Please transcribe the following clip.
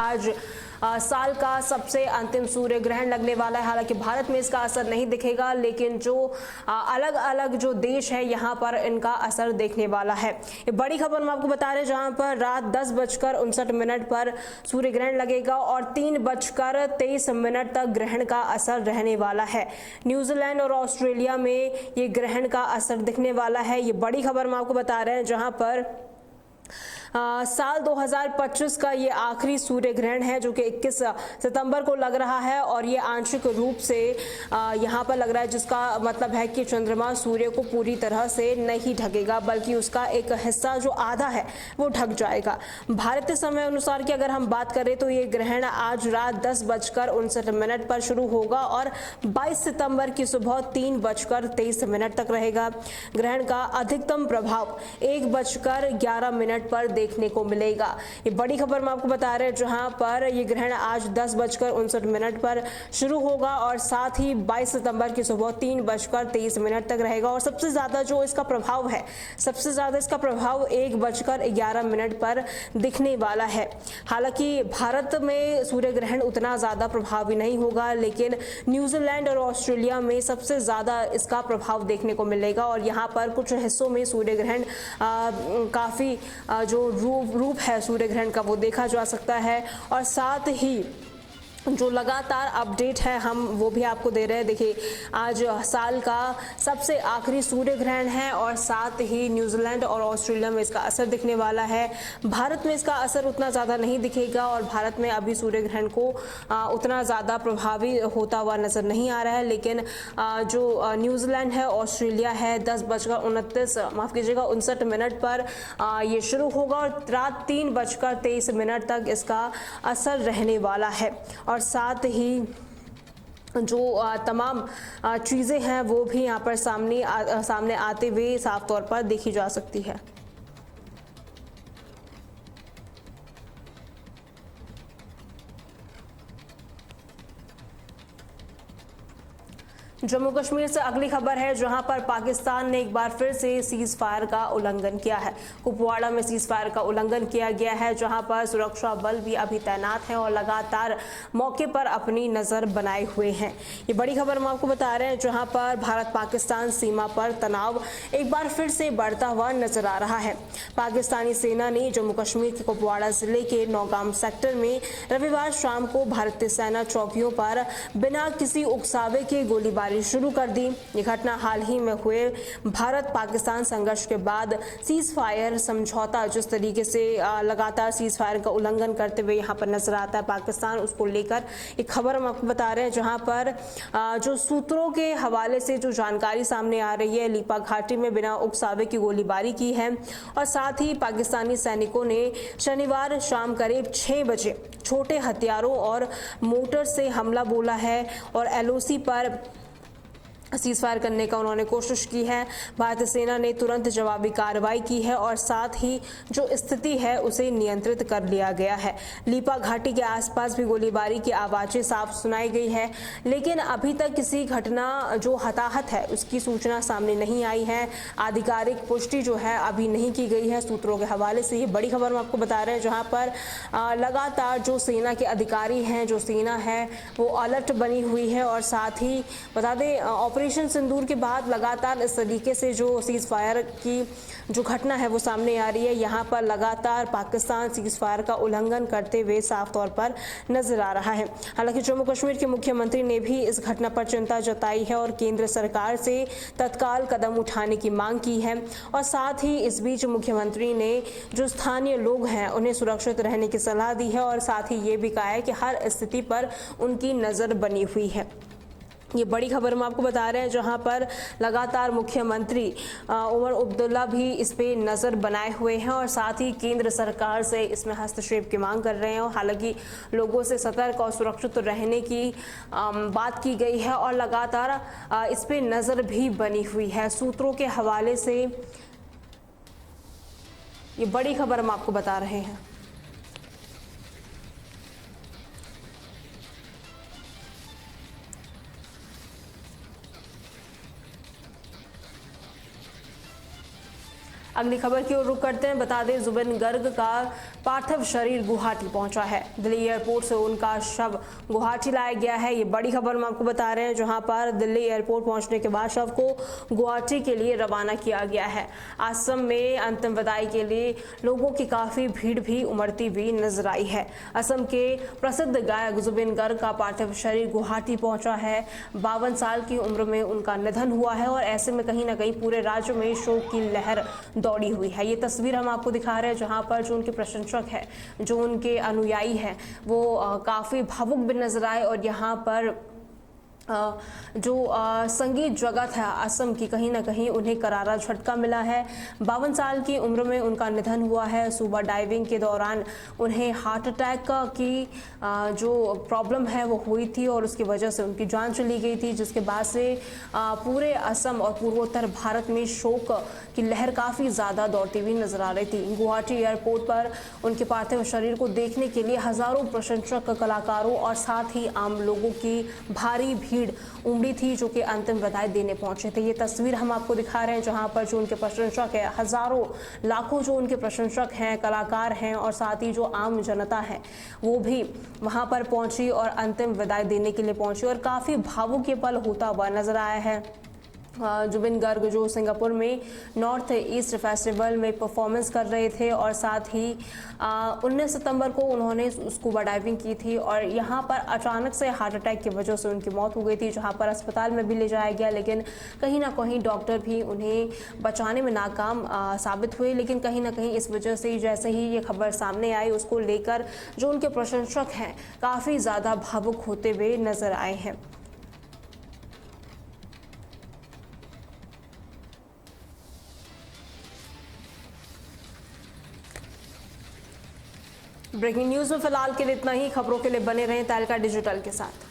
आज साल का सबसे अंतिम सूर्य ग्रहण लगने वाला है। हालांकि भारत में इसका असर नहीं दिखेगा, लेकिन जो अलग अलग जो देश है यहाँ पर इनका असर देखने वाला है। ये बड़ी खबर हम आपको बता रहे हैं, जहाँ पर रात 10:59 पर सूर्य ग्रहण लगेगा और 3:23 तक ग्रहण का असर रहने वाला है। न्यूजीलैंड और ऑस्ट्रेलिया में ये ग्रहण का असर दिखने वाला है। ये बड़ी खबर हम आपको बता रहे हैं, जहाँ पर साल 2025 का ये आखिरी सूर्य ग्रहण है, जो कि 21 सितंबर को लग रहा है और ये आंशिक रूप से यहाँ पर लग रहा है, जिसका मतलब है कि चंद्रमा सूर्य को पूरी तरह से नहीं ढकेगा, बल्कि उसका एक हिस्सा जो आधा है वो ढक जाएगा। भारतीय समय अनुसार की अगर हम बात करें तो ये ग्रहण आज रात 10:59 पर शुरू होगा और 22 सितंबर की सुबह 3:23 तक रहेगा। ग्रहण का अधिकतम प्रभाव 1:11 पर देखने को मिलेगा। ये बड़ी खबर मैं आपको बता रहे हैं, जहां पर ये ग्रहण आज 10:59 पर शुरू होगा और साथ ही 22 सितंबर की सुबह 3:23 तक रहेगा। और सबसे ज्यादा जो इसका प्रभाव है, सबसे ज्यादा इसका प्रभाव 1:11 पर दिखने वाला है। हालांकि भारत में सूर्य ग्रहण उतना ज्यादा प्रभावी नहीं होगा, लेकिन न्यूजीलैंड और ऑस्ट्रेलिया में सबसे ज्यादा इसका प्रभाव देखने को मिलेगा और यहाँ पर कुछ हिस्सों में सूर्य ग्रहण काफी जो रूप है सूर्य ग्रहण का वो देखा जा सकता है। और साथ ही जो लगातार अपडेट है हम वो भी आपको दे रहे हैं। देखिए, आज साल का सबसे आखिरी सूर्य ग्रहण है और साथ ही न्यूजीलैंड और ऑस्ट्रेलिया में इसका असर दिखने वाला है। भारत में इसका असर उतना ज़्यादा नहीं दिखेगा और भारत में अभी सूर्य ग्रहण को उतना ज़्यादा प्रभावी होता हुआ नज़र नहीं आ रहा है। लेकिन जो न्यूजीलैंड है, ऑस्ट्रेलिया है, 10:59 पर ये शुरू होगा और रात 3:23 तक इसका असर रहने वाला है। और साथ ही जो तमाम चीज़ें हैं वो भी यहाँ पर सामने आते हुए साफ तौर पर देखी जा सकती है। जम्मू कश्मीर से अगली खबर है, जहां पर पाकिस्तान ने एक बार फिर से सीज फायर का उल्लंघन किया है। कुपवाड़ा में सीज फायर का उल्लंघन किया गया है, जहां पर सुरक्षा बल भी अभी तैनात हैं और लगातार मौके पर अपनी नज़र बनाए हुए हैं। ये बड़ी खबर हम आपको बता रहे हैं, जहां पर भारत पाकिस्तान सीमा पर तनाव एक बार फिर से बढ़ता हुआ नजर आ रहा है। पाकिस्तानी सेना ने जम्मू कश्मीर के कुपवाड़ा जिले के नौगाम सेक्टर में रविवार शाम को भारतीय सेना चौकियों पर बिना किसी उकसावे के गोलीबारी शुरू कर दी। ये घटना हाल ही में हुए भारत पाकिस्तान संघर्ष के बाद सीज फायर समझौता, जिस तरीके से लगातार सीज फायर का उल्लंघन करते हुए यहाँ पर नजर आता है पाकिस्तान, उसको लेकर एक खबर हम आपको बता रहे हैं, जहाँ पर जो सूत्रों के हवाले से जो जानकारी सामने आ रही है, लीपा घाटी में बिना उकसावे की गोलीबारी की है और साथ ही पाकिस्तानी सैनिकों ने शनिवार शाम करीब 6 बजे छोटे हथियारों और मोटर से हमला बोला है और एलओसी पर सीज फायर करने का उन्होंने कोशिश की है। भारतीय सेना ने तुरंत जवाबी कार्रवाई की है और साथ ही जो स्थिति है उसे नियंत्रित कर लिया गया है। लीपा घाटी के आसपास भी गोलीबारी की आवाज़ें साफ सुनाई गई है, लेकिन अभी तक किसी घटना जो हताहत है उसकी सूचना सामने नहीं आई है। आधिकारिक पुष्टि जो है अभी नहीं की गई है सूत्रों के हवाले से। ये बड़ी खबर हम आपको बता रहे हैं, जहाँ पर लगातार जो सेना के अधिकारी हैं, जो सेना है वो अलर्ट बनी हुई है। और साथ ही बता दें, ऑपरेशन सिंदूर के बाद लगातार इस तरीके से जो सीज फायर की जो घटना है वो सामने आ रही है। यहाँ पर लगातार पाकिस्तान सीज फायर का उल्लंघन करते हुए साफ तौर पर नजर आ रहा है। हालांकि जम्मू कश्मीर के मुख्यमंत्री ने भी इस घटना पर चिंता जताई है और केंद्र सरकार से तत्काल कदम उठाने की मांग की है। और साथ ही इस बीच मुख्यमंत्री ने जो स्थानीय लोग हैं उन्हें सुरक्षित रहने की सलाह दी है और साथ ही ये भी कहा है कि हर स्थिति पर उनकी नज़र बनी हुई है। ये बड़ी खबर हम आपको बता रहे हैं, जहां पर लगातार मुख्यमंत्री उमर अब्दुल्ला भी इस पे नज़र बनाए हुए हैं और साथ ही केंद्र सरकार से इसमें हस्तक्षेप की मांग कर रहे हैं। और हालांकि लोगों से सतर्क और सुरक्षित रहने की बात की गई है और लगातार इस पे नज़र भी बनी हुई है। सूत्रों के हवाले से ये बड़ी खबर हम आपको बता रहे हैं। अगली खबर की ओर रुख करते हैं। बता दें, जुबिन गर्ग का पार्थिव शरीर गुवाहाटी पहुंचा है। दिल्ली एयरपोर्ट से उनका शव गुवाहाटी लाया गया है। ये बड़ी खबर हम आपको बता रहे हैं, जहां पर दिल्ली एयरपोर्ट पहुंचने के बाद शव को गुवाहाटी के लिए रवाना किया गया है। असम में अंतिम विदाई के लिए लोगों की काफी भीड़ भी उमड़ती हुई नजर आई है। असम के प्रसिद्ध गायक जुबिन गर्ग का पार्थिव शरीर गुवाहाटी पहुंचा है। 52 साल की उम्र में उनका निधन हुआ है और ऐसे में कहीं ना कहीं पूरे राज्य में शोक की लहर दौड़ी हुई है। ये तस्वीर हम आपको दिखा रहे हैं, जहां पर जो उनके प्रशंसक है, जो उनके अनुयायी हैं, वो काफी भावुक भी नजर आए। और यहाँ पर जो संगीत जगत है असम की, कहीं ना कहीं उन्हें करारा झटका मिला है। 52 साल की उम्र में उनका निधन हुआ है। स्कूबा डाइविंग के दौरान उन्हें हार्ट अटैक की जो प्रॉब्लम है वो हुई थी और उसकी वजह से उनकी जान चली गई थी, जिसके बाद से पूरे असम और पूर्वोत्तर भारत में शोक की लहर काफ़ी ज़्यादा दौड़ती हुई नजर आ रही थी। गुवाहाटी एयरपोर्ट पर उनके पार्थिव शरीर को देखने के लिए हज़ारों प्रशंसक, कलाकारों और साथ ही आम लोगों की भारी भीड़ उमड़ी थी, जो कि अंतिम विदाई देने पहुंचे थे। ये तस्वीर हम आपको दिखा रहे हैं, जहां पर जो उनके प्रशंसक है, हजारों लाखों जो उनके प्रशंसक हैं, कलाकार हैं और साथ ही जो आम जनता है, वो भी वहां पर पहुंची और अंतिम विदाई देने के लिए पहुंची और काफी भावुक ये पल होता हुआ नजर आया है। जुबिन गर्ग जो सिंगापुर में नॉर्थ ईस्ट फेस्टिवल में परफॉर्मेंस कर रहे थे और साथ ही 19 सितंबर को उन्होंने स्कूबा डाइविंग की थी और यहाँ पर अचानक से हार्ट अटैक की वजह से उनकी मौत हो गई थी, जहाँ पर अस्पताल में भी ले जाया गया, लेकिन कहीं ना कहीं डॉक्टर भी उन्हें बचाने में नाकाम साबित हुए। लेकिन कहीं ना कहीं इस वजह से जैसे ही ये खबर सामने आई, उसको लेकर जो उनके प्रशंसक हैं काफ़ी ज़्यादा भावुक होते हुए नजर आए हैं। ब्रेकिंग न्यूज में फिलहाल के लिए इतना ही। खबरों के लिए बने रहें तहलका डिजिटल के साथ।